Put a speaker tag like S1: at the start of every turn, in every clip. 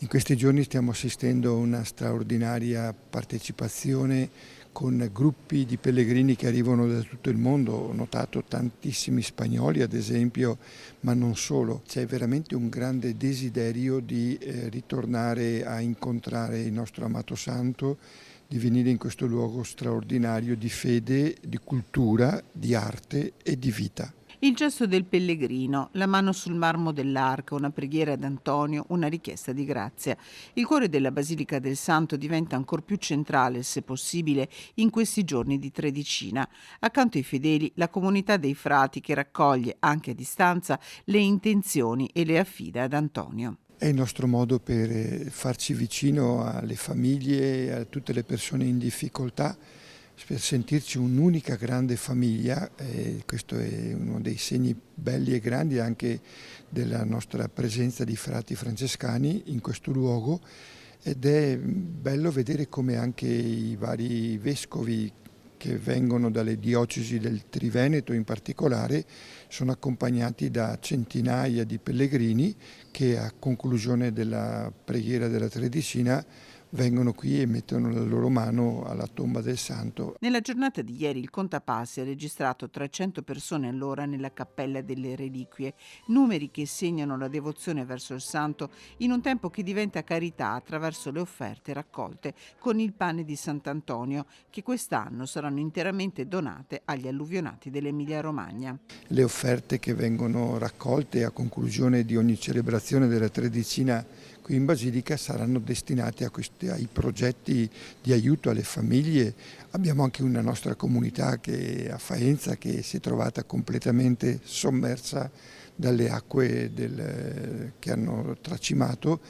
S1: In questi giorni stiamo assistendo a una straordinaria partecipazione con gruppi di pellegrini che arrivano da tutto il mondo. Ho notato tantissimi spagnoli, ad esempio, ma non solo. C'è veramente un grande desiderio di ritornare a incontrare il nostro amato santo, di venire in questo luogo straordinario di fede, di cultura, di arte e di vita.
S2: Il gesto del pellegrino, la mano sul marmo dell'arca, una preghiera ad Antonio, una richiesta di grazia. Il cuore della Basilica del Santo diventa ancor più centrale, se possibile, in questi giorni di Tredicina. Accanto ai fedeli, la comunità dei frati che raccoglie, anche a distanza, le intenzioni e le affida ad Antonio.
S1: È il nostro modo per farci vicino alle famiglie e a tutte le persone in difficoltà, per sentirci un'unica grande famiglia. E questo è uno dei segni belli e grandi anche della nostra presenza di frati francescani in questo luogo, ed è bello vedere come anche i vari vescovi che vengono dalle diocesi del Triveneto in particolare sono accompagnati da centinaia di pellegrini che a conclusione della preghiera della Tredicina vengono qui e mettono la loro mano alla tomba del santo.
S2: Nella giornata di ieri il contapassi ha registrato 300 persone all'ora nella cappella delle reliquie, numeri che segnano la devozione verso il santo in un tempo che diventa carità attraverso le offerte raccolte con il pane di Sant'Antonio, che quest'anno saranno interamente donate agli alluvionati dell'Emilia-Romagna.
S1: Le offerte che vengono raccolte a conclusione di ogni celebrazione della Tredicina qui in Basilica saranno destinate ai progetti di aiuto alle famiglie. Abbiamo anche una nostra comunità a Faenza che si è trovata completamente sommersa dalle acque che hanno tracimato,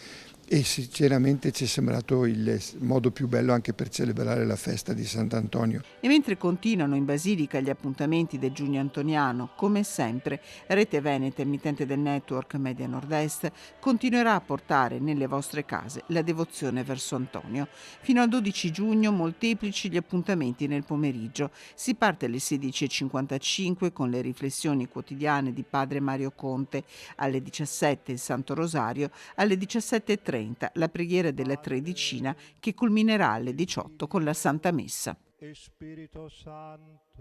S1: e sinceramente ci è sembrato il modo più bello anche per celebrare la festa di Sant'Antonio.
S2: E mentre continuano in Basilica gli appuntamenti del Giugno Antoniano, come sempre, Rete Veneta, emittente del network Media Nord-Est, continuerà a portare nelle vostre case la devozione verso Antonio. Fino al 12 giugno molteplici gli appuntamenti nel pomeriggio. Si parte alle 16:55 con le riflessioni quotidiane di Padre Mario Conte, alle 17 il Santo Rosario, alle 17:30 la preghiera della Tredicina che culminerà alle 18 con la Santa Messa.
S3: e Spirito Santo.